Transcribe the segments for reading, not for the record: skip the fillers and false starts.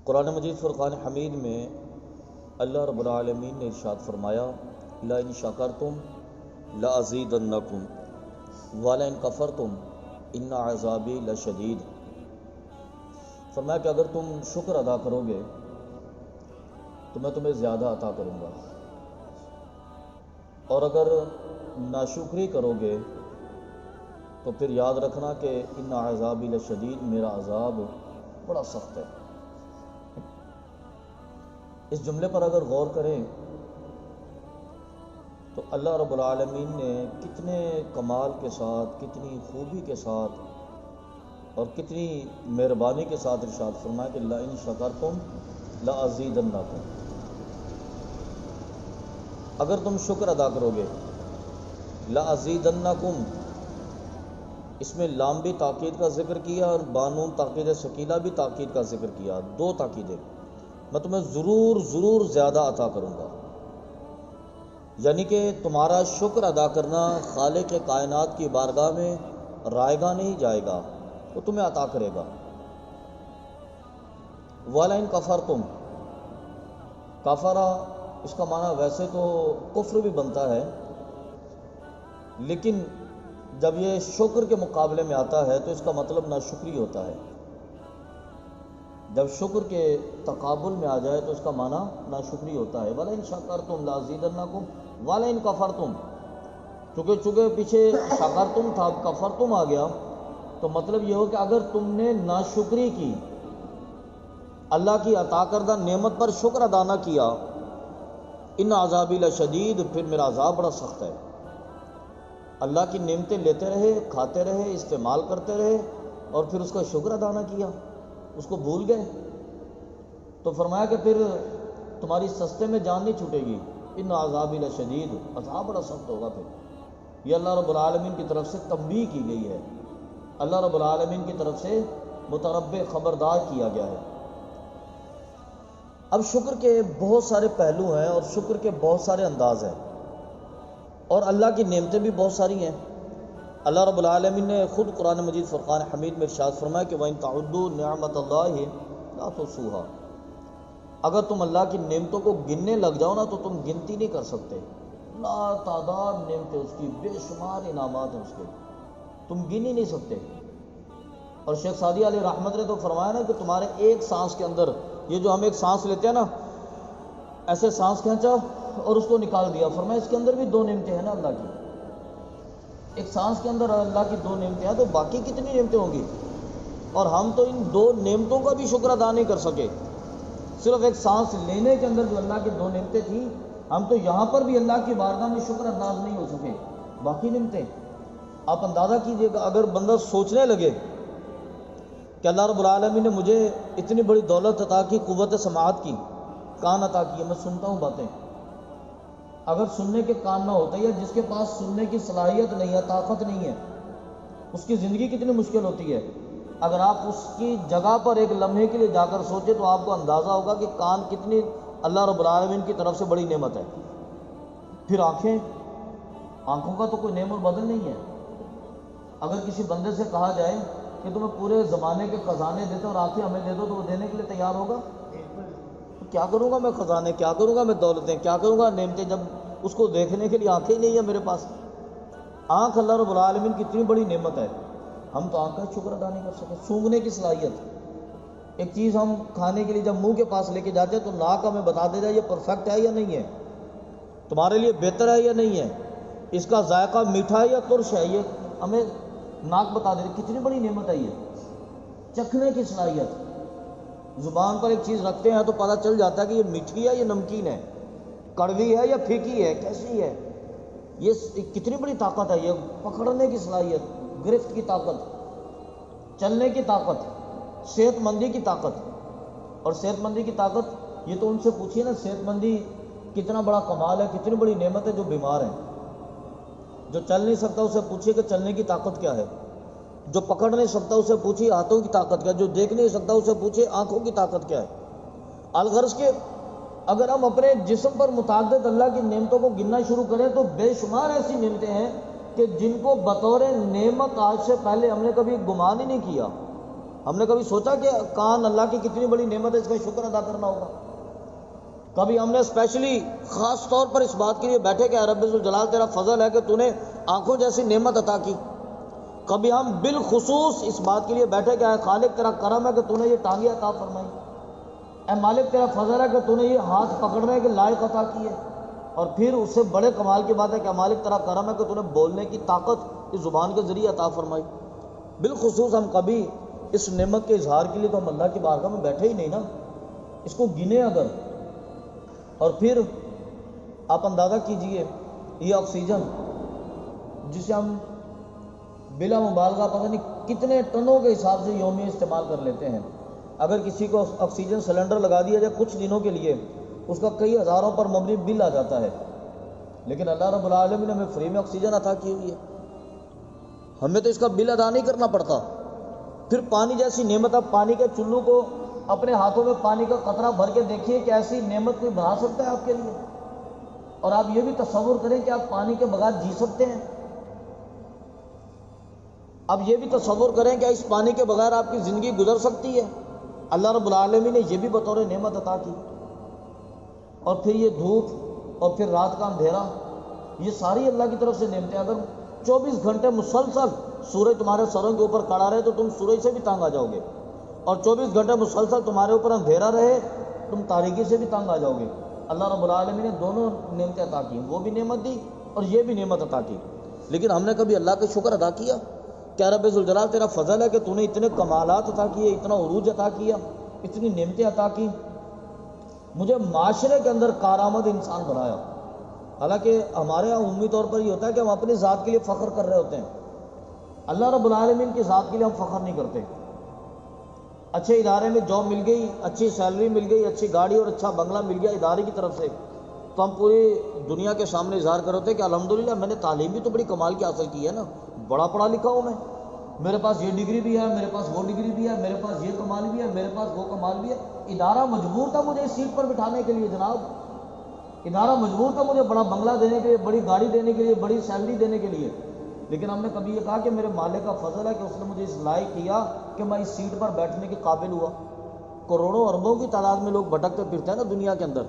قرآن مجید فرقان حمید میں اللہ رب العالمین نے ارشاد فرمایا لئن شکرتم لازیدنکم ولئن کفرتم ان عذابی لشدید۔ فرمایا کہ اگر تم شکر ادا کرو گے تو میں تمہیں زیادہ عطا کروں گا، اور اگر ناشکری کرو گے تو پھر یاد رکھنا کہ ان عذابی لشدید، میرا عذاب بڑا سخت ہے۔ اس جملے پر اگر غور کریں تو اللہ رب العالمین نے کتنے کمال کے ساتھ، کتنی خوبی کے ساتھ اور کتنی مہربانی کے ساتھ ارشاد فرمایا کہ لئن شکرتم لازیدنکم، اگر تم شکر ادا کرو گے لازیدنکم، اس میں لام بھی تاکید کا ذکر کیا اور بانون تاکید ثقیلہ بھی تاکید کا ذکر کیا، دو تاکیدیں، میں تمہیں ضرور زیادہ عطا کروں گا۔ یعنی کہ تمہارا شکر ادا کرنا خالق کائنات کی بارگاہ میں رائگاں نہیں جائے گا، وہ تمہیں عطا کرے گا۔ وَلَئِن کَفَرْتُمْ، کفرا اس کا معنی ویسے تو کفر بھی بنتا ہے، لیکن جب یہ شکر کے مقابلے میں آتا ہے تو اس کا مطلب ناشکری ہوتا ہے۔ جب شکر کے تقابل میں آ جائے تو اس کا معنی ناشکری ہوتا ہے۔ وَلَئِن شَكَرْتُمْ لَأَزِيدَنَّكُمْ وَلَئِن كَفَرْتُمْ، چونکہ پیچھے شکرتم تھا، کفرتم آ گیا، تو مطلب یہ ہو کہ اگر تم نے ناشکری کی، اللہ کی عطا کردہ نعمت پر شکر ادا نہ کیا، ان عذابی لشدید، پھر میرا عذاب بڑا سخت ہے۔ اللہ کی نعمتیں لیتے رہے، کھاتے رہے، استعمال کرتے رہے، اور پھر اس کا شکر ادا نہ کیا، اس کو بھول گئے، تو فرمایا کہ پھر تمہاری سستے میں جان نہیں چھوٹے گی، ان عذابی لشدید، عذاب بڑا سخت ہوگا۔ پھر یہ اللہ رب العالمین کی طرف سے تنبیہ کی گئی ہے، اللہ رب العالمین کی طرف سے متربع خبردار کیا گیا ہے۔ اب شکر کے بہت سارے پہلو ہیں اور شکر کے بہت سارے انداز ہیں، اور اللہ کی نعمتیں بھی بہت ساری ہیں۔ اللہ رب العالمین نے خود قرآن مجید فرقان حمید میں ارشاد فرمایا کہ وَإِن تَعُدُّوا نِعْمَتَ اللَّهِ لَا تُحْصُوهَا، اگر تم اللہ کی نعمتوں کو گننے لگ جاؤ نا تو تم گنتی نہیں کر سکتے۔ لا تعداد نعمتیں اس کی، بے شمار انعامات ہیں اس کے، تم گن ہی نہیں سکتے۔ اور شیخ سعدی علیہ رحمت نے تو فرمایا نا کہ تمہارے ایک سانس کے اندر، یہ جو ہم ایک سانس لیتے ہیں نا، ایسے سانس کھینچا اور اس کو نکال دیا، فرمایا اس کے اندر بھی دو نعمتیں ہیں نا اللہ کی، ایک سانس کے اندر اللہ کی دو نعمتیں ہیں، تو باقی کتنی نعمتیں ہوں گی؟ اور ہم تو ان دو نعمتوں کا بھی شکر ادا نہیں کر سکے۔ صرف ایک سانس لینے کے اندر جو اللہ کی دو نعمتیں تھیں، ہم تو یہاں پر بھی اللہ کی بارگاہ میں شکر انداز نہیں ہو سکے، باقی نعمتیں آپ اندازہ کیجئے گا۔ اگر بندہ سوچنے لگے کہ اللہ رب العالمین نے مجھے اتنی بڑی دولت عطا کی، قوت سماعت کی، کان عطا کی، میں سنتا ہوں باتیں، اگر سننے کے کان نہ ہوتے، یا جس کے پاس سننے کی صلاحیت نہیں ہے، طاقت نہیں ہے، اس کی زندگی کتنی مشکل ہوتی ہے۔ اگر آپ اس کی جگہ پر ایک لمحے کے لیے جا کر سوچیں تو آپ کو اندازہ ہوگا کہ کان کتنی اللہ رب العالمین کی طرف سے بڑی نعمت ہے۔ پھر آنکھیں، آنکھوں کا تو کوئی نعم و بدل نہیں ہے۔ اگر کسی بندے سے کہا جائے کہ تمہیں پورے زمانے کے خزانے دیتے اور آنکھیں ہمیں دے دو، تو وہ دینے کے لیے تیار ہوگا؟ کیا کروں گا میں خزانے، کیا کروں گا میں دولتیں، کیا کروں گا نعمتیں، جب اس کو دیکھنے کے لیے آنکھیں ہی نہیں ہے میرے پاس۔ آنکھ اللہ رب العالمین کی اتنی بڑی نعمت ہے، ہم تو آنکھ کا شکر ادا نہیں کر سکتے۔ سونگھنے کی صلاحیت، ایک چیز ہم کھانے کے لیے جب منہ کے پاس لے کے جاتے ہیں تو ناک ہمیں بتا دے جائے یہ پرفیکٹ ہے یا نہیں ہے، تمہارے لیے بہتر ہے یا نہیں ہے، اس کا ذائقہ میٹھا ہے یا ترش ہے، یہ ہمیں ناک بتا دے، کتنی بڑی نعمت ہے یہ۔ چکھنے کی صلاحیت، زبان پر ایک چیز رکھتے ہیں تو پتہ چل جاتا ہے کہ یہ میٹھی ہے یا نمکین ہے، کڑوی ہے یا پھیکی ہے، کیسی ہے۔ یہ کتنی بڑی طاقت ہے، یہ پکڑنے کی صلاحیت، گرفت کی طاقت، چلنے کی طاقت، صحت مندی کی طاقت۔ اور صحت مندی کی طاقت، یہ تو ان سے پوچھیے نا، صحت مندی کتنا بڑا کمال ہے، کتنی بڑی نعمت ہے جو بیمار ہیں۔ جو چل نہیں سکتا اسے پوچھیے کہ چلنے کی طاقت کیا ہے، جو پکڑ نہیں سکتا اسے پوچھیے ہاتھوں کی طاقت کیا ہے، جو دیکھ نہیں سکتا اسے پوچھیے آنکھوں کی طاقت کیا ہے۔ الغرض کہ اگر ہم اپنے جسم پر متعدد اللہ کی نعمتوں کو گننا شروع کریں تو بے شمار ایسی نعمتیں ہیں کہ جن کو بطور نعمت آج سے پہلے ہم نے کبھی گمان ہی نہیں کیا۔ ہم نے کبھی سوچا کہ کان اللہ کی کتنی بڑی نعمت ہے، اس کا شکر ادا کرنا ہوگا؟ کبھی ہم نے اسپیشلی خاص طور پر اس بات کے لیے بیٹھے کہ اے رب ذوالجلال تیرا فضل ہے کہ تو نے آنکھوں جیسی نعمت عطا کی؟ کبھی ہم بالخصوص اس بات کے لیے بیٹھے کہ اے خالق تیرا کرم ہے کہ تو نے یہ ٹانگیں عطا فرمائی، اے مالک تیرا فضل ہے کہ تو نے یہ ہاتھ پکڑنے کے لائق عطا کیے؟ اور پھر اس سے بڑے کمال کی بات ہے کہ مالک تیرا کرم ہے کہ تو نے بولنے کی طاقت اس زبان کے ذریعے عطا فرمائی۔ بالخصوص ہم کبھی اس نعمت کے اظہار کے لیے تو ہم اللہ کی بارگاہ میں بیٹھے ہی نہیں نا، اس کو گنے اگر۔ اور پھر آپ اندازہ کیجئے یہ آکسیجن جسے ہم بلا مبالغہ پتہ نہیں کتنے ٹنوں کے حساب سے یومیہ استعمال کر لیتے ہیں، اگر کسی کو آکسیجن سلنڈر لگا دیا جائے کچھ دنوں کے لیے اس کا کئی ہزاروں پر مبنی بل آ جاتا ہے، لیکن اللہ رب العالمین نے ہمیں فری میں آکسیجن عطا کی ہوئی ہے، ہمیں تو اس کا بل ادا نہیں کرنا پڑتا۔ پھر پانی جیسی نعمت، آپ پانی کے چلو کو اپنے ہاتھوں میں پانی کا قطرہ بھر کے دیکھیے کہ ایسی نعمت کوئی بڑھا سکتا ہے آپ کے لیے؟ اور آپ یہ بھی تصور کریں کہ آپ پانی کے بغیر جی سکتے ہیں؟ اب یہ بھی تصور کریں کہ اس پانی کے بغیر آپ کی زندگی گزر سکتی ہے؟ اللہ رب العالمین نے یہ بھی بطور نعمت عطا کی۔ اور پھر یہ دھوپ اور پھر رات کا اندھیرا، یہ ساری اللہ کی طرف سے نعمتیں۔ اگر 24 گھنٹے مسلسل سورج تمہارے سروں کے اوپر کھڑا رہے تو تم سورج سے بھی تنگ آ جاؤ گے، اور 24 گھنٹے مسلسل تمہارے اوپر اندھیرا رہے تم تاریکی سے بھی تنگ آ جاؤ گے۔ اللہ رب العالمین نے دونوں نعمتیں عطا کی، وہ بھی نعمت دی اور یہ بھی نعمت عطا کی، لیکن ہم نے کبھی اللہ کا شکر ادا کیا؟ کیا رب ذوالجلال تیرا فضل ہے کہ تو نے اتنے کمالات عطا کیے، اتنا عروج عطا کیا، اتنی نعمتیں عطا کی، مجھے معاشرے کے اندر کارآمد انسان بنایا۔ حالانکہ ہمارے یہاں عمومی طور پر یہ ہوتا ہے کہ ہم اپنی ذات کے لیے فخر کر رہے ہوتے ہیں، اللہ رب العالمین کی ذات کے لیے ہم فخر نہیں کرتے۔ اچھے ادارے میں جاب مل گئی، اچھی سیلری مل گئی، اچھی گاڑی اور اچھا بنگلہ مل گیا ادارے کی طرف سے، تو ہم پوری دنیا کے سامنے اظہار کر ہوتے ہیں کہ الحمدللہ میں نے تعلیم بھی تو بڑی کمال کی حاصل کی ہے نا، بڑا پڑھا لکھا ہوں میں، میرے پاس یہ ڈگری بھی ہے، میرے پاس وہ ڈگری بھی ہے، میرے پاس یہ کمال بھی ہے، میرے پاس وہ کمال بھی ہے۔ ادارہ مجبور تھا مجھے اس سیٹ پر بٹھانے کے لیے جناب، ادارہ مجبور تھا مجھے بڑا بنگلہ دینے کے لیے، بڑی گاڑی دینے کے لیے، بڑی سیلری دینے کے لیے، لیکن ہم نے کبھی یہ کہا کہ میرے مالک کا فضل ہے کہ اس نے مجھے اس لائق کیا کہ میں اس سیٹ پر بیٹھنے کے قابل ہوا۔ کروڑوں اربوں کی تعداد میں لوگ بھٹکتے پھرتے ہیں نا دنیا کے اندر،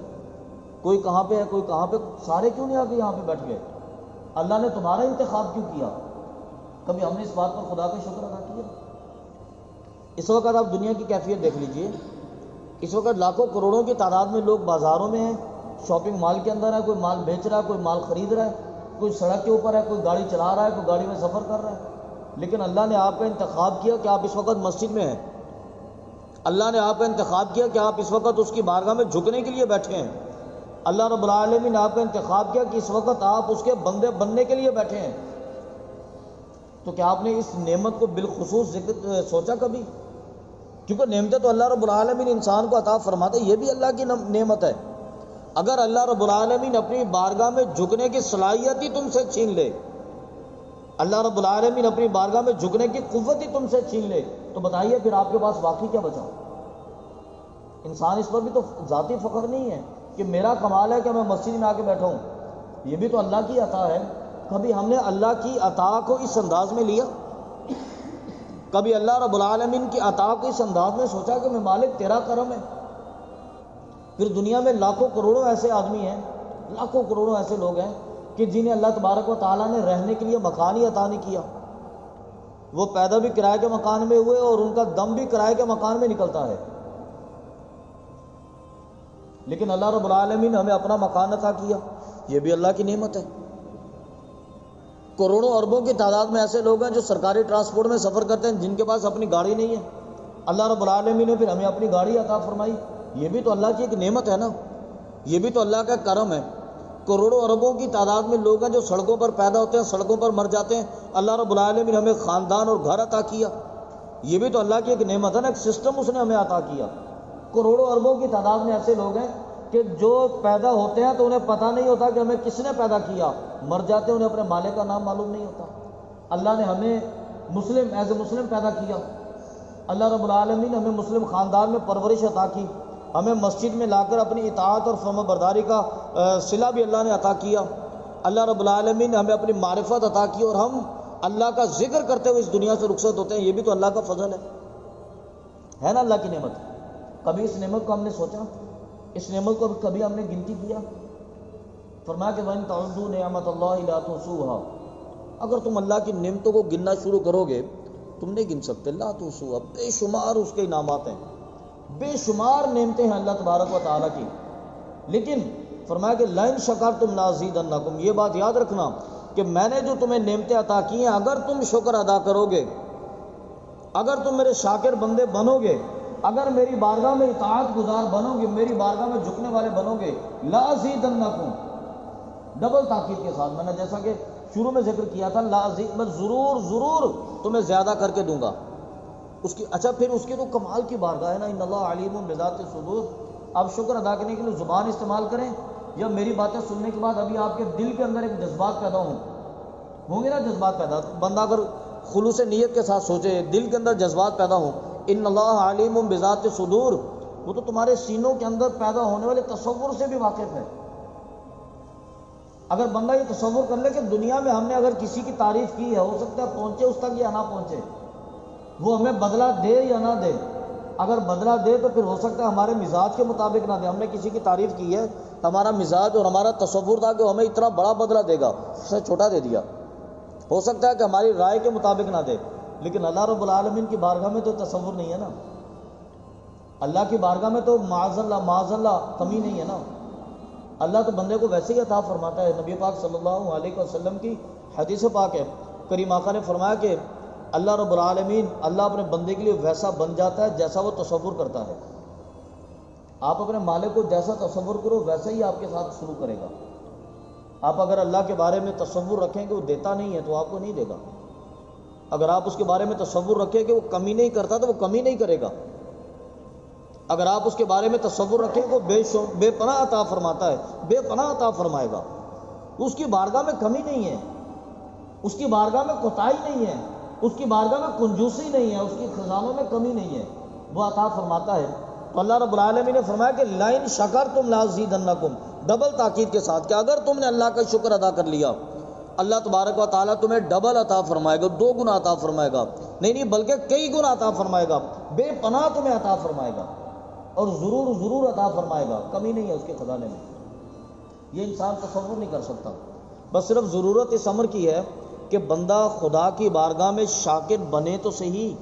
کوئی کہاں پہ ہے کوئی کہاں پہ، سارے کیوں نہیں آ کے یہاں پہ بیٹھ گئے؟ اللہ نے تمہارا انتخاب کیوں کیا؟ کبھی ہم نے اس بات پر خدا کا شکر ادا کیا؟ اس وقت آپ دنیا کی کیفیت دیکھ لیجئے، اس وقت لاکھوں کروڑوں کی تعداد میں لوگ بازاروں میں ہیں، شاپنگ مال کے اندر ہے، کوئی مال بیچ رہا ہے، کوئی مال خرید رہا ہے، کوئی سڑک کے اوپر ہے، کوئی گاڑی چلا رہا ہے، کوئی گاڑی میں سفر کر رہا ہے، لیکن اللہ نے آپ کا انتخاب کیا کہ آپ اس وقت مسجد میں ہیں، اللہ نے آپ کا انتخاب کیا کہ آپ اس وقت اس کی بارگاہ میں جھکنے کے لیے بیٹھے ہیں، اللہ رب العالمین نے آپ کا انتخاب کیا کہ اس وقت آپ اس کے بندے بننے کے لیے بیٹھے ہیں۔ تو کیا آپ نے اس نعمت کو بالخصوص ذکر سوچا کبھی؟ کیونکہ نعمتیں تو اللہ رب العالمین انسان کو عطا فرماتے، یہ بھی اللہ کی نعمت ہے۔ اگر اللہ رب العالمین اپنی بارگاہ میں جھکنے کی صلاحیت ہی تم سے چھین لے، اللہ رب العالمین اپنی بارگاہ میں جھکنے کی قوت ہی تم سے چھین لے، تو بتائیے پھر آپ کے پاس واقعی کیا بچا؟ انسان اس پر بھی تو ذاتی فخر نہیں ہے کہ میرا کمال ہے کہ میں مسجد میں آ کے بیٹھا ہوں، یہ بھی تو اللہ کی عطا ہے۔ کبھی ہم نے اللہ کی عطا کو اس انداز میں لیا؟ کبھی اللہ رب العالمین کی عطا کو اس انداز میں سوچا کہ میں مالک تیرا کرم ہے؟ پھر دنیا میں لاکھوں کروڑوں ایسے آدمی ہیں، لاکھوں کروڑوں ایسے لوگ ہیں کہ جنہیں اللہ تبارک و تعالیٰ نے رہنے کے لیے مکان ہی عطا نہیں کیا، وہ پیدا بھی کرائے کے مکان میں ہوئے اور ان کا دم بھی کرائے کے مکان میں نکلتا ہے، لیکن اللہ رب العالمین نے ہمیں اپنا مکان عطا کیا، یہ بھی اللہ کی نعمت ہے۔ کروڑوں اربوں کی تعداد میں ایسے لوگ ہیں جو سرکاری ٹرانسپورٹ میں سفر کرتے ہیں، جن کے پاس اپنی گاڑی نہیں ہے، اللہ رب العالمین نے پھر ہمیں اپنی گاڑی عطا فرمائی، یہ بھی تو اللہ کی ایک نعمت ہے نا، یہ بھی تو اللہ کا کرم ہے۔ کروڑوں اربوں کی تعداد میں لوگ ہیں جو سڑکوں پر پیدا ہوتے ہیں، سڑکوں پر مر جاتے ہیں، اللہ رب العالمین نے ہمیں خاندان اور گھر عطا کیا، یہ بھی تو اللہ کی ایک نعمت ہے نا، ایک سسٹم اس نے ہمیں عطا کیا۔ کروڑوں اربوں کی تعداد میں ایسے لوگ ہیں کہ جو پیدا ہوتے ہیں تو انہیں پتہ نہیں ہوتا کہ ہمیں کس نے پیدا کیا، مر جاتے ہیں انہیں اپنے مالک کا نام معلوم نہیں ہوتا۔ اللہ نے ہمیں مسلم ایز اے مسلم پیدا کیا، اللہ رب العالمین نے ہمیں مسلم خاندان میں پرورش عطا کی، ہمیں مسجد میں لا کر اپنی اطاعت اور فرما برداری کا صلہ بھی اللہ نے عطا کیا، اللہ رب العالمین نے ہمیں اپنی معرفت عطا کی، اور ہم اللہ کا ذکر کرتے ہوئے اس دنیا سے رخصت ہوتے ہیں، یہ بھی تو اللہ کا فضل ہے۔ ہے نا اللہ کی نعمت. کبھی اس نعمت کو ہم نے سوچا؟ اس نعمت کو کبھی ہم نے گنتی کیا؟ فرمایا کہ وَإِن تَعُدُّوا نِعْمَتَ اللَّهِ لَا تُحْصُوهَا، اگر تم اللہ کی نعمتوں کو گننا شروع کرو گے تم نہیں گن سکتے. لا تحصوها، بے شمار اس کے انعامات ہیں، بے شمار نعمتیں ہیں اللہ تبارک و تعالیٰ کی. لیکن فرمایا کہ لَئِن شَكَرْتُمْ لَأَزِيدَنَّكُمْ، یہ بات یاد رکھنا کہ میں نے جو تمہیں نعمتیں عطا کی ہیں اگر تم شکر ادا کرو گے، اگر تم میرے شاکر بندے بنو گے، اگر میری بارگاہ میں اطاعت گزار بنو گے، میری بارگاہ میں جھکنے والے بنو گے، لَأَزِيدَنَّكُمْ، ڈبل تاکید کے ساتھ. میں نے جیسا کہ شروع میں ذکر کیا تھا، میں ضرور ضرور تمہیں زیادہ کر کے دوں گا. اس کی اچھا پھر اس کی تو کمال کی بارگاہ ہے نا، ان اللہ علیم بذات الصدور. آپ شکر ادا کرنے کے لیے زبان استعمال کریں، یا میری باتیں سننے کے بعد ابھی آپ کے دل کے اندر ایک جذبات پیدا ہوں گے نا، جذبات پیدا. بندہ اگر خلوص نیت کے ساتھ سوچے، دل کے اندر جذبات پیدا ہوں، ان اللہ علیم بذات الصدور، وہ تو تمہارے سینوں کے اندر پیدا ہونے والے تصور سے بھی واقف ہے. اگر بندہ یہ تصور کر لے کہ دنیا میں ہم نے اگر کسی کی تعریف کی ہے، ہو سکتا ہے پہنچے اس تک یا نہ پہنچے، وہ ہمیں بدلہ دے یا نہ دے. اگر بدلہ دے تو پھر ہو سکتا ہے ہمارے مزاج کے مطابق نہ دے. ہم نے کسی کی تعریف کی ہے، ہمارا مزاج اور ہمارا تصور تھا کہ وہ ہمیں اتنا بڑا بدلہ دے گا، اس نے چھوٹا دے دیا. ہو سکتا ہے کہ ہماری رائے کے مطابق نہ دے. لیکن اللہ رب العالمین کی بارگاہ میں تو تصور نہیں ہے نا، اللہ کی بارگاہ میں تو معاذ اللہ کمی نہیں ہے نا. اللہ تو بندے کو ویسے ہی عطا فرماتا ہے. نبی پاک صلی اللہ علیہ وسلم کی حدیث پاک ہے، کریم آقا نے فرمایا کہ اللہ رب العالمین، اللہ اپنے بندے کے لیے ویسا بن جاتا ہے جیسا وہ تصور کرتا ہے. آپ اپنے مالک کو جیسا تصور کرو ویسا ہی آپ کے ساتھ سلوک کرے گا. آپ اگر اللہ کے بارے میں تصور رکھیں کہ وہ دیتا نہیں ہے تو آپ کو نہیں دے گا. اگر آپ اس کے بارے میں تصور رکھیں کہ وہ کمی نہیں کرتا تو وہ کمی نہیں کرے گا. اگر آپ اس کے بارے میں تصور رکھیں کہ وہ بے پناہ عطا فرماتا ہے، بے پناہ عطا فرمائے گا. اس کی بارگاہ میں کمی نہیں ہے، اس کی بارگاہ میں کوتاہی نہیں ہے، اس کی بارگاہ میں کنجوسی نہیں ہے، اس کی خزانوں میں کمی نہیں ہے، وہ عطا فرماتا ہے. تو اللہ رب العالمین نے فرمایا کہ لَئِن شَكَرْتُمْ لَأَزِيدَنَّكُمْ، ڈبل تاکید کے ساتھ کہ اگر تم نے اللہ کا شکر ادا کر لیا، اللہ تبارک و تعالیٰ تمہیں ڈبل عطا فرمائے گا، 2 گنا عطا فرمائے گا. نہیں بلکہ کئی گنا عطا فرمائے گا، بے پناہ تمہیں عطا فرمائے گا، اور ضرور ضرور عطا فرمائے گا. کمی نہیں ہے اس کے خزانے میں. یہ انسان تصور نہیں کر سکتا. بس صرف ضرورت اس امر کی ہے کہ بندہ خدا کی بارگاہ میں شاکر بنے تو صحیح،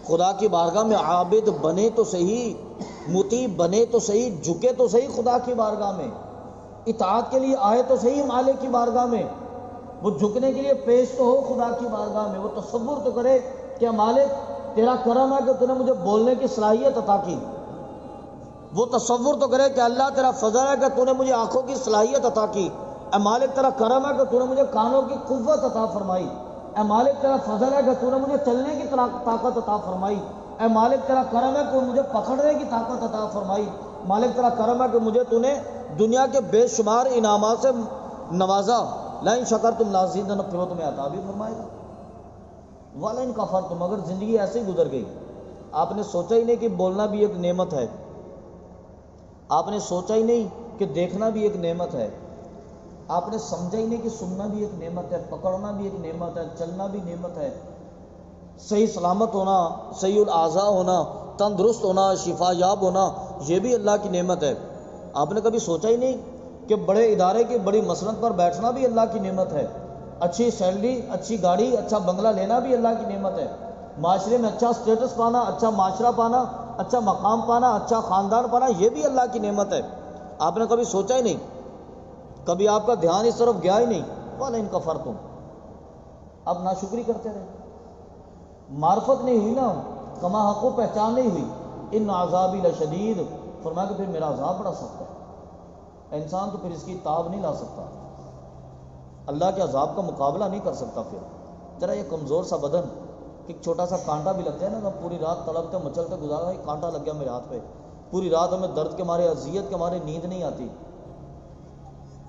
خدا کی بارگاہ میں عابد بنے تو صحیح، مطیع بنے تو صحیح، جھکے تو صحیح خدا کی بارگاہ میں، اطاعت کے لیے آئے تو صحیح مالک کی بارگاہ میں. وہ جھکنے کے لیے پیش تو ہو خدا کی بارگاہ میں. وہ تصور تو کرے کہ مالک تیرا کرم ہے کہ تو نے مجھے بولنے کی صلاحیت عطا کی. وہ تصور تو کرے کہ اللہ تیرا فضل ہے کہ تو نے مجھے آنکھوں کی صلاحیت عطا کی. اے مالک تیرا کرم ہے کہ تو نے مجھے کانوں کی قوت عطا فرمائی. اے مالک تیرا فضل ہے کہ تو نے مجھے چلنے کی طاقت عطا فرمائی. اے مالک تیرا کرم ہے کہ مجھے پکڑنے کی طاقت عطا فرمائی. مالک تیرا کرم ہے کہ مجھے تو نے دنیا کے بے شمار انعامات سے نوازا. لَئِن شَكَرْتُمْ لَأَزِيدَنَّكُمْ، پھر وہ تمہیں عطا بھی فرمائے گا. وَلَئِن كَفَرْتُمْ، اگر زندگی ایسے ہی گزر گئی، آپ نے سوچا ہی نہیں کہ بولنا بھی ایک نعمت ہے، آپ نے سوچا ہی نہیں کہ دیکھنا بھی ایک نعمت ہے، آپ نے سمجھا ہی نہیں کہ سننا بھی ایک نعمت ہے، پکڑنا بھی ایک نعمت ہے، چلنا بھی نعمت ہے، صحیح سلامت ہونا، صحیح الاعضاء ہونا، تندرست ہونا، شفا یاب ہونا، یہ بھی اللہ کی نعمت ہے. آپ نے کبھی سوچا ہی نہیں کہ بڑے ادارے کی بڑی مسند پر بیٹھنا بھی اللہ کی نعمت ہے، اچھی سیلری، اچھی گاڑی، اچھا بنگلہ لینا بھی اللہ کی نعمت ہے، معاشرے میں اچھا سٹیٹس پانا، اچھا معاشرہ پانا، اچھا مقام پانا، اچھا خاندان پانا، یہ بھی اللہ کی نعمت ہے. آپ نے کبھی سوچا ہی نہیں، کبھی آپ کا دھیان اس طرف گیا ہی نہیں. وَلَئِن كَفَرْتُمْ، اب ناشکری کرتے رہے، معرفت نہیں ہوئی نا، کما حق و پہچان نہیں ہوئی. ان عذابی لشدید، فرمایا کہ پھر میرا عذاب بڑا سخت ہے. انسان تو پھر اس کی تاب نہیں لا سکتا، اللہ کے عذاب کا مقابلہ نہیں کر سکتا. پھر ذرا یہ کمزور سا بدن، ایک چھوٹا سا کانٹا بھی لگ جائے نا، پوری رات تڑپتے مچلتے گزارا، ایک کانٹا لگ گیا میرے ہاتھ پہ، پوری رات ہمیں درد کے مارے، اذیت کے مارے نیند نہیں آتی.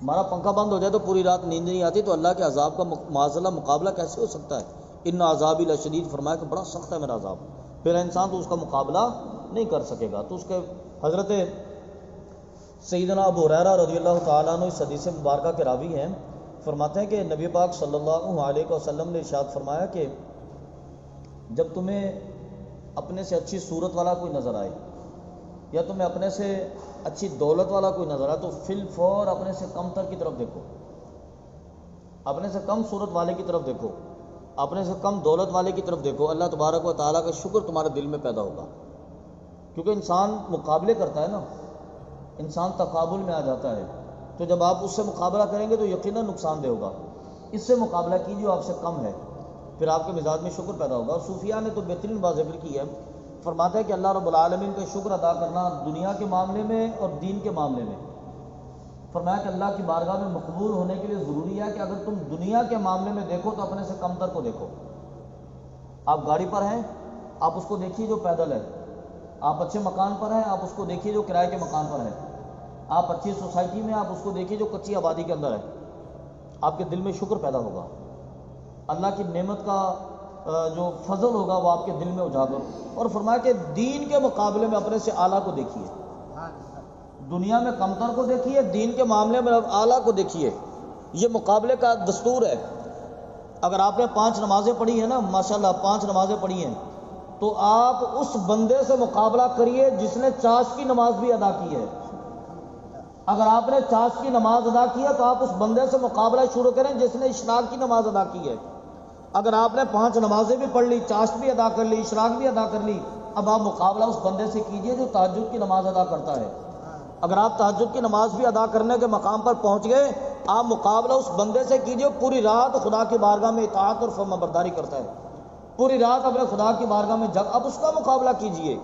ہمارا پنکھا بند ہو جائے تو پوری رات نیند نہیں آتی، تو اللہ کے عذاب کا معاذ اللہ مقابلہ کیسے ہو سکتا ہے؟ ان عذابی لشدید، فرمایا کہ بڑا سخت ہے میرا عذاب. پھر انسان تو اس کا مقابلہ نہیں کر سکے گا. تو اس کے حضرت سیدنا ابو ہریرہ رضی اللہ تعالیٰ عنہ اس حدیث مبارکہ کے راوی ہیں، فرماتے ہیں کہ نبی پاک صلی اللہ علیہ وسلم نے ارشاد فرمایا کہ جب تمہیں اپنے سے اچھی صورت والا کوئی نظر آئے یا تمہیں اپنے سے اچھی دولت والا کوئی نظر آئے تو فی الفور اپنے سے کم تر کی طرف دیکھو، اپنے سے کم صورت والے کی طرف دیکھو، اپنے سے کم دولت والے کی طرف دیکھو، اللہ تبارک و تعالیٰ کا شکر تمہارے دل میں پیدا ہوگا۔ کیونکہ انسان مقابلے کرتا ہے نا، انسان تقابل میں آ جاتا ہے، تو جب آپ اس سے مقابلہ کریں گے تو یقیناً نقصان دہ ہوگا۔ اس سے مقابلہ کیجیے جو آپ سے کم ہے، پھر آپ کے مزاج میں شکر پیدا ہوگا۔ اور صوفیاء نے تو بہترین بات ذکر کی ہے، فرماتا ہے کہ اللہ رب العالمین کا شکر ادا کرنا دنیا کے معاملے میں اور دین کے معاملے میں، فرمایا کہ اللہ کی بارگاہ میں مقبول ہونے کے لیے ضروری ہے کہ اگر تم دنیا کے معاملے میں دیکھو تو اپنے سے کم تر کو دیکھو۔ آپ گاڑی پر ہیں، آپ اس کو دیکھیے جو پیدل ہے، آپ اچھے مکان پر ہیں، آپ اس کو دیکھیے جو کرائے کے مکان پر ہے، آپ اچھی سوسائٹی میں، آپ اس کو دیکھیے جو کچی آبادی کے اندر ہے، آپ کے دل میں شکر پیدا ہوگا، اللہ کی نعمت کا جو فضل ہوگا وہ آپ کے دل میں اجاگر۔ اور فرمایا کہ دین کے مقابلے میں اپنے سے اعلیٰ کو دیکھیے، دنیا میں کمتر کو دیکھیے، دین کے معاملے میں اعلیٰ کو دیکھیے، یہ مقابلے کا دستور ہے۔ اگر آپ نے 5 نمازیں پڑھی ہیں نا، ماشاءاللہ 5 نمازیں پڑھی ہیں، تو آپ اس بندے سے مقابلہ کریے جس نے چاش کی نماز بھی ادا کی ہے۔ اگر آپ نے چاش کی نماز ادا کی ہے تو آپ اس بندے سے مقابلہ شروع کریں جس نے اشراق کی نماز ادا کی ہے۔ اگر آپ نے 5 نمازیں بھی پڑھ لی، چاش بھی ادا کر لی، اشراق بھی ادا کر لی، اب آپ مقابلہ اس بندے سے کیجئے جو تہجد کی نماز ادا کرتا ہے۔ اگر آپ تہجد کی نماز بھی ادا کرنے کے مقام پر پہنچ گئے، آپ مقابلہ اس بندے سے کیجئے پوری رات خدا کی بارگاہ میں اطاعت اور فرما برداری کرتا ہے، پوری رات اپنے خدا کی بارگاہ میں جگ، اب اس کا مقابلہ کیجئے۔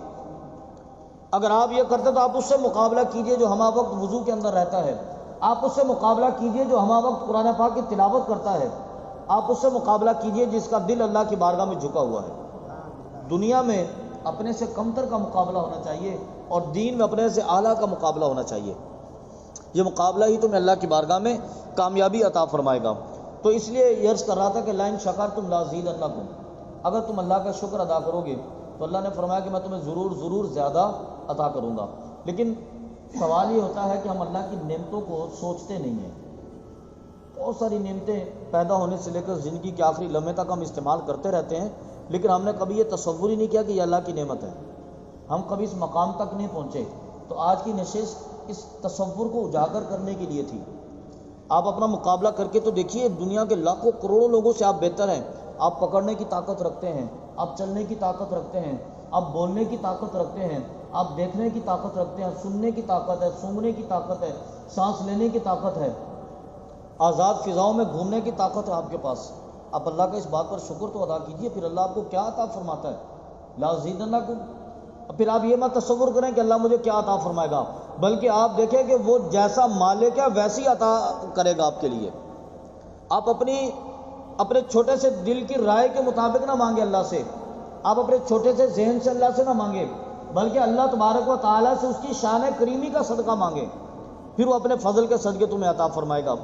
اگر آپ یہ کرتے تو آپ اس سے مقابلہ کیجئے جو ہمہ وقت وضو کے اندر رہتا ہے، آپ اس سے مقابلہ کیجئے جو ہمہ وقت قرآن پاک کی تلاوت کرتا ہے، آپ اس سے مقابلہ کیجئے جس کا دل اللہ کی بارگاہ میں جھکا ہوا ہے۔ دنیا میں اپنے سے کمتر کا مقابلہ ہونا چاہیے اور دین میں اپنے سے اعلیٰ کا مقابلہ ہونا چاہیے۔ یہ مقابلہ ہی تمہیں اللہ کی بارگاہ میں کامیابی عطا فرمائے گا۔ تو اس لیے یہ عرض کر رہا تھا کہ لئن شکرتم لازیدنکم، اگر تم اللہ کا شکر ادا کرو گے تو اللہ نے فرمایا کہ میں تمہیں ضرور زیادہ عطا کروں گا۔ لیکن سوال یہ ہوتا ہے کہ ہم اللہ کی نعمتوں کو سوچتے نہیں ہیں۔ بہت ساری نعمتیں پیدا ہونے سے لے کر زندگی کے آخری لمحے تک ہم استعمال کرتے رہتے ہیں، لیکن ہم نے کبھی یہ تصور ہی نہیں کیا کہ یہ اللہ کی نعمت ہے، ہم کبھی اس مقام تک نہیں پہنچے۔ تو آج کی نشست اس تصور کو اجاگر کرنے کے لیے تھی۔ آپ اپنا مقابلہ کر کے تو دیکھیے، دنیا کے لاکھوں کروڑوں لوگوں سے آپ بہتر ہیں، آپ پکڑنے کی طاقت رکھتے ہیں، آپ چلنے کی طاقت رکھتے ہیں، آپ بولنے کی طاقت رکھتے ہیں، آپ دیکھنے کی طاقت رکھتے ہیں، سننے کی طاقت ہے، سونگنے کی طاقت ہے، سانس لینے کی طاقت ہے، آزاد فضاؤں میں گھومنے کی طاقت ہے آپ کے پاس۔ آپ اللہ کا اس بات پر شکر تو ادا کیجئے، پھر اللہ آپ کو کیا عطا فرماتا ہے، لازیدنکم۔ پھر آپ یہ مت تصور کریں کہ اللہ مجھے کیا عطا فرمائے گا، بلکہ آپ دیکھیں کہ وہ جیسا مالک ہے ویسی عطا کرے گا آپ کے لیے۔ آپ اپنے چھوٹے سے دل کی رائے کے مطابق نہ مانگے اللہ سے، آپ اپنے چھوٹے سے ذہن سے اللہ سے نہ مانگے، بلکہ اللہ تبارک و تعالیٰ سے اس کی شان کریمی کا صدقہ مانگے، پھر وہ اپنے فضل کے صدقے تمہیں عطا فرمائے گا۔